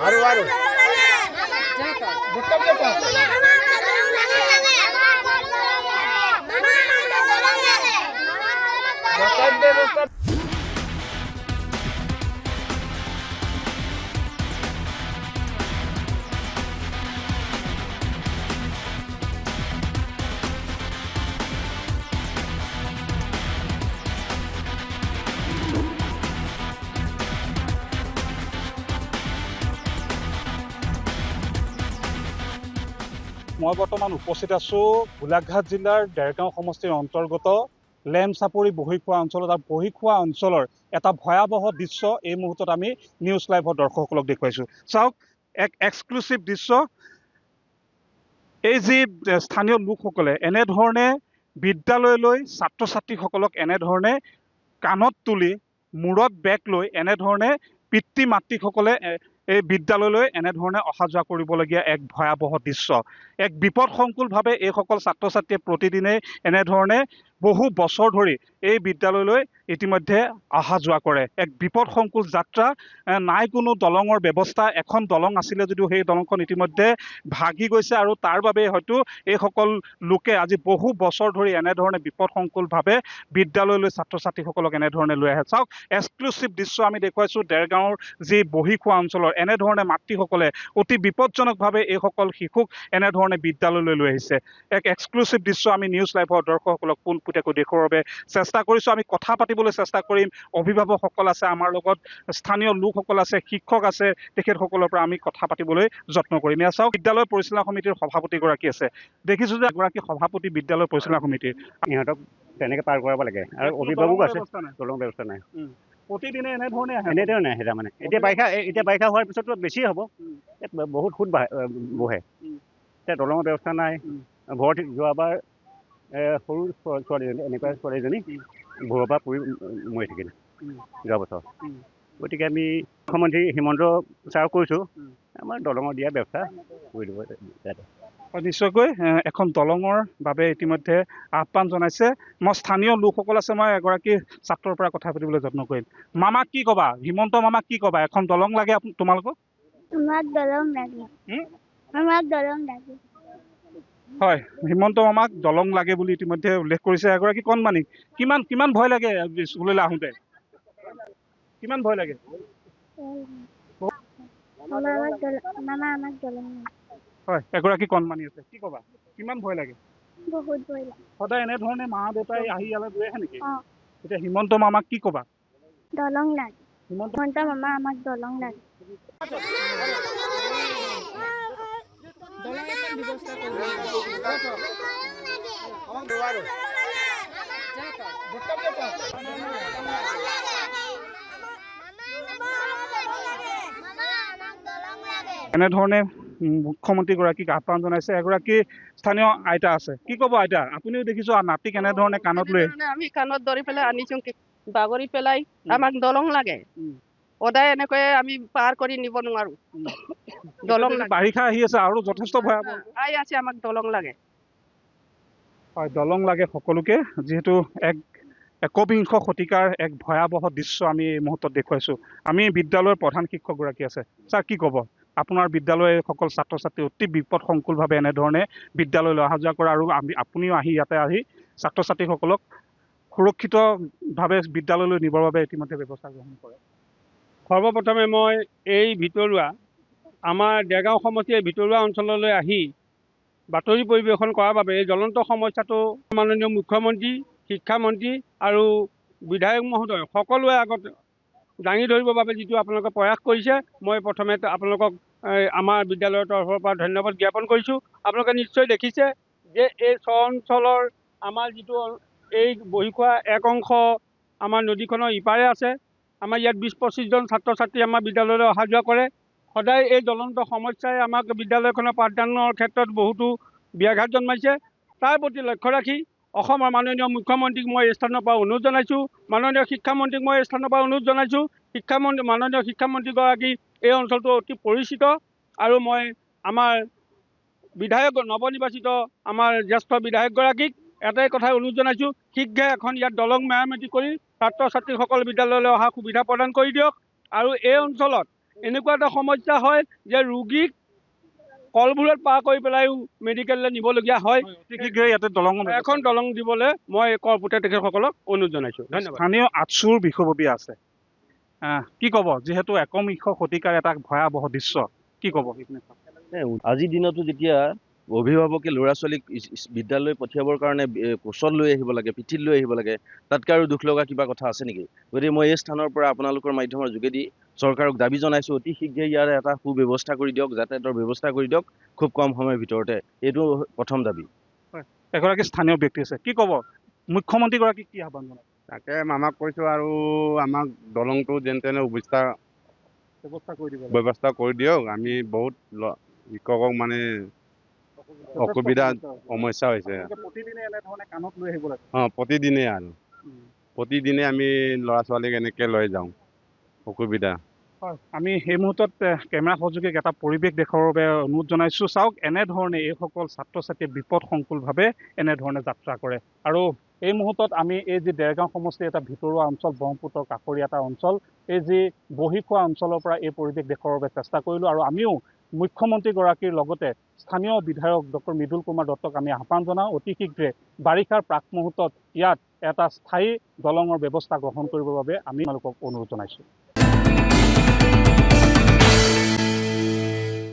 আৰো মই বৰ্তমান উপস্থিত আছোঁ গোলাঘাট জিলাৰ ডেৰগাঁও সমষ্টিৰ অন্তৰ্গত লেমচাপৰি বহিখোৱা অঞ্চলত। আৰু বহিখোৱা অঞ্চলৰ এটা ভয়াৱহ দৃশ্য এই মুহূৰ্তত আমি নিউজ লাইভৰ দৰ্শকসকলক দেখুৱাইছোঁ। চাওক, এক এক্সক্লুচিভ দৃশ্য। এই যি স্থানীয় লোকসকলে এনেধৰণে বিদ্যালয়লৈ ছাত্ৰ ছাত্ৰীসকলক এনেধৰণে কাণত তুলি মূৰত বেগ লৈ এনেধৰণে পিতৃ মাতৃসকলে এই বিদ্যালয়লৈ এনেধৰণে অহা যোৱা কৰিবলগীয়া এক ভয়াৱহ দৃশ্য। এক বিপদসংকুলভাৱে এইসকল ছাত্ৰ ছাত্ৰীয়ে প্ৰতিদিনে এনেধৰণে বহু বছৰ ধৰি এই বিদ্যালয়লৈ ইতিমধ্যে অহা যোৱা কৰে। এক বিপদসংকুল যাত্ৰা, নাই কোনো দলঙৰ ব্যৱস্থা। এখন দলং আছিলে যদিও সেই দলংখন ইতিমধ্যে ভাগি গৈছে, আৰু তাৰ বাবে হয়তো এইসকল লোকে আজি বহু বছৰ ধৰি এনেধৰণে বিপদসংকুলভাৱে বিদ্যালয়লৈ ছাত্ৰ ছাত্ৰীসকলক এনেধৰণে লৈ আহে। চাওক, এক্সক্লুচিভ দৃশ্য আমি দেখুৱাইছোঁ ডেৰগাঁৱৰ যি বহিখোৱা অঞ্চলৰ। এনেধৰণে মাতৃসকলে অতি বিপদজনকভাৱে এইসকল শিশুক এনেধৰণে বিদ্যালয়লৈ লৈ আহিছে। এক এক্সক্লুচিভ দৃশ্য আমি নিউজ লাইভৰ দৰ্শকসকলক পোনপটীয়াকৈ দেখুৱাৰ বাবে চেষ্টা কৰিছোঁ। আমি কথা পাতিবলৈ চেষ্টা কৰিম। অভিভাৱকসকল আছে আমাৰ লগত, স্থানীয় লোকসকল আছে, শিক্ষক আছে, তেখেতসকলৰ পৰা আমি কথা পাতিবলৈ যত্ন কৰিম। এয়া চাওক, বিদ্যালয় পৰিচালনা সমিতিৰ সভাপতিগৰাকী আছে। দেখিছোঁ যে এগৰাকী সভাপতি বিদ্যালয় পৰিচালনা সমিতিৰ। ইহঁতক তেনেকৈ পাৰ কৰাব লাগে, আৰু অভিভাৱকো আছে, দলং ব্যৱস্থা নাই। প্ৰতিদিনে এনেধৰণে আহে। এনেধৰণে আহে তাৰমানে। এতিয়া বাৰিষা হোৱাৰ পিছতো বেছি হ'ব, বহুত সুত বহে। এতিয়া দলঙৰ ব্যৱস্থা নাই। ভৰত যোৱাবাৰ সৰু ছোৱালীজনী, এনেকুৱা ছোৱালীজনী ভূৰৰ পৰা পৰি মৰি থাকিলে যোৱা বছৰ। গতিকে আমি মুখ্যমন্ত্ৰী হিমন্ত ছাৰক কৈছোঁ, আমাৰ দলঙৰ দিয়া ব্যৱস্থা কৰি দিব ইয়াতে। নিশ্চয়কৈ এখন দলঙৰ বাবে ইতিমধ্যে আহ্বান জনাইছে। মই স্থানীয় লোকসকল আছে, মই এগৰাকী ছাত্ৰৰ পৰা কথা পাতিবলৈ যত্ন কৰিম। মামাক কি ক'বা? হিমন্ত মামাক কি ক'বা? এখন দলং লাগে তোমালোকক? আমাক দলং লাগে। আমাক দলং লাগে। হয়, হিমন্ত মামাক দলং লাগে বুলি ইতিমধ্যে উল্লেখ কৰিছে এগৰাকী কণমানি। কিমান ভয় লাগে স্কুললৈ আহোঁতে? কিমান ভয় লাগে? মামা আমাক দলং লাগে। হয়, এগৰাকী কণমানি আছে, কি ক'বা? কিমান ভয় লাগে? বহুত ভয় লাগে। সদায় এনেধৰণে মা দেউতাই আহি ইয়ালৈ লৈ আহে নেকি? এতিয়া হিমন্ত মামাক কি ক'বা? দলং লাগে। হিমন্ত মামা আমাক দলং লাগে। এনেধৰণে মুখ্যমন্ত্ৰীগৰাকীক আহ্বান জনাইছে। এগৰাকী স্থানীয় আইতা আছে, কি ক'ব আইতা? আপুনিও দেখিছোঁ নাতিক এনেধৰণে কাণত লৈ আমি কাণত ধৰি পেলাই আনিছোঁ, বাগৰি পেলাই। আমাক দলং লাগে। সদায় এনেকৈ আমি পাৰ কৰি নিব নোৱাৰো। দলং বাৰিষা আহি আছে আৰু যথেষ্ট ভয়াৱহ আহি আছে, আমাক দলং লাগে। হয়, দলং লাগে সকলোকে, যিহেতু একবিংশ শতিকাৰ এক ভয়াৱহ দৃশ্য আমি এই মুহূৰ্তত দেখুৱাইছোঁ। আমি বিদ্যালয়ৰ প্ৰধান শিক্ষকগৰাকী আছে, ছাৰ কি ক'ব? আপোনাৰ বিদ্যালয়ৰ সকল ছাত্ৰ ছাত্ৰী অতি বিপদসংকুলভাৱে এনেধৰণে বিদ্যালয়লৈ অহা যোৱা কৰে, আৰু আপুনিও আহি ইয়াতে আহি ছাত্ৰ ছাত্ৰীসকলক সুৰক্ষিতভাৱে বিদ্যালয়লৈ নিবৰ বাবে ইতিমধ্যে ব্যৱস্থা গ্ৰহণ কৰে। সৰ্বপ্ৰথমে মই এই ভিতৰুৱা আমাৰ ডেৰগাঁও সমষ্টিৰ ভিতৰুৱা অঞ্চললৈ আহি বাতৰি পৰিৱেশন কৰাৰ বাবে এই জ্বলন্ত সমস্যাটো মাননীয় মুখ্যমন্ত্ৰী, শিক্ষামন্ত্ৰী আৰু বিধায়ক মহোদয় সকলোৱে আগত দাঙি ধৰিবৰ বাবে যিটো আপোনালোকে প্ৰয়াস কৰিছে, মই প্ৰথমে আপোনালোকক আমাৰ বিদ্যালয়ৰ তৰফৰ পৰা ধন্যবাদ জ্ঞাপন কৰিছোঁ। আপোনালোকে নিশ্চয় দেখিছে যে এই অঞ্চলৰ আমাৰ যিটো এই বহিখোৱা এক অংশ আমাৰ নদীখনৰ ইপাৰে আছে। আমাৰ ইয়াত 20-25জন ছাত্ৰ ছাত্ৰী আমাৰ বিদ্যালয়লৈ অহা যোৱা কৰে। সদায় এই জ্বলন্ত সমস্যাই আমাক বিদ্যালয়খনৰ পাঠদানৰ ক্ষেত্ৰত বহুতো ব্যাঘাত জন্মাইছে। তাৰ প্ৰতি লক্ষ্য ৰাখি অসমৰ মাননীয় মুখ্যমন্ত্ৰীক মই এই স্থানৰ পৰা অনুৰোধ জনাইছোঁ, মাননীয় শিক্ষামন্ত্ৰীক মই এই স্থানৰ পৰা অনুৰোধ জনাইছোঁ। মাননীয় শিক্ষামন্ত্ৰীগৰাকী এই অঞ্চলটো অতি পৰিচিত, আৰু মই আমাৰ বিধায়ক নৱনিৰ্বাচিত আমাৰ জ্যেষ্ঠ বিধায়কগৰাকীক এটাই কথাই অনুৰোধ জনাইছোঁ, শীঘ্ৰে এখন ইয়াত দলং মেৰামতি কৰি ছাত্ৰ ছাত্ৰীসকল বিদ্যালয়লৈ অহা সুবিধা প্ৰদান কৰি দিয়ক। আৰু এই অঞ্চলত এনেকুৱা এটা সমস্যা হয় যে ৰোগীক কলবোৰত পাৰ কৰি পেলাইও মেডিকেললৈ নিবলগীয়া হয়। অতি শীঘ্ৰে ইয়াতে দলং এখন দলং দিবলৈ মই কৰ্পোৰেট তেখেতসকলক অনুৰোধ জনাইছোঁ। ধন্যবাদ। স্থানীয় আটছুৰ বিষয়ববীয়া আছে কি ক'ব যিহেতু একবিংশ শতিকাৰ এটা ভয়াৱহ দৃশ্য কি ক'ব আজিৰ দিনতো যেতিয়া অভিভাৱকে ল'ৰা ছোৱালীক বিদ্যালয় পঠিয়াবৰ কাৰণে কোচত লৈ আহিব লাগে, পিঠিত লৈ আহিব লাগে, তাতকৈ আৰু দুখ লগা কিবা কথা আছে নেকি? গতিকে মই এই স্থানৰ পৰা আপোনালোকৰ মাধ্যমৰ যোগেদি চৰকাৰক দাবী জনাইছোঁ, অতি শীঘ্ৰে ইয়াৰ এটা সুব্যৱস্থা কৰি দিয়ক, যাতায়াতৰ ব্যৱস্থা কৰি দিয়ক খুব কম সময়ৰ ভিতৰতে। এইটো প্ৰথম দাবী। এগৰাকী স্থানীয় ব্যক্তি আছে কি ক'ব মুখ্যমন্ত্ৰীগৰাকীক কি আহ্বান জনাব? তাকে মামাক কৈছোঁ আৰু আমাক দলংটো যেন তেনে ব্যৱস্থা কৰি দিয়ক। আমি বহুত শিক্ষকক মানে অসুবিধা সমস্যা হৈছে। প্ৰতিদিনে এনেধৰণে কাণত লৈ আহিব লাগে প্ৰতিদিনে আৰু প্ৰতিদিনে আমি ল'ৰা ছোৱালীক এনেকৈ লৈ যাওঁ অসুবিধা। হয় আমি এই মুহূৰ্তত কেমেৰা সহযোগীক এটা পৰিৱেশ দেখুৱাবৰ বাবে অনুৰোধ জনাইছোঁ। চাওক এনেধৰণে এইসকল ছাত্ৰ ছাত্ৰীয়ে বিপদসংকুলভাৱে এনেধৰণে যাত্ৰা কৰে আৰু এই মুহূৰ্তত আমি এই যি দেৰগাঁও সমষ্টিৰ এটা ভিতৰুৱা অঞ্চল ব্ৰহ্মপুত্ৰৰ কাষৰীয়া এটা অঞ্চল এই যি বহিখোৱা অঞ্চলৰ পৰা এই পৰিৱেশ দেখুৱাবৰ বাবে চেষ্টা কৰিলোঁ আৰু আমিও মুখ্যমন্ত্ৰীগৰাকীৰ লগতে স্থানীয় বিধায়ক ডক্টৰ মৃদুল কুমাৰ দত্তক আমি আহ্বান জনাওঁ অতি শীঘ্ৰে বাৰিষাৰ প্ৰাক মুহূৰ্তত ইয়াত এটা স্থায়ী দলঙৰ ব্যৱস্থা গ্ৰহণ কৰিবৰ বাবে আমি তেওঁলোকক অনুৰোধ জনাইছোঁ।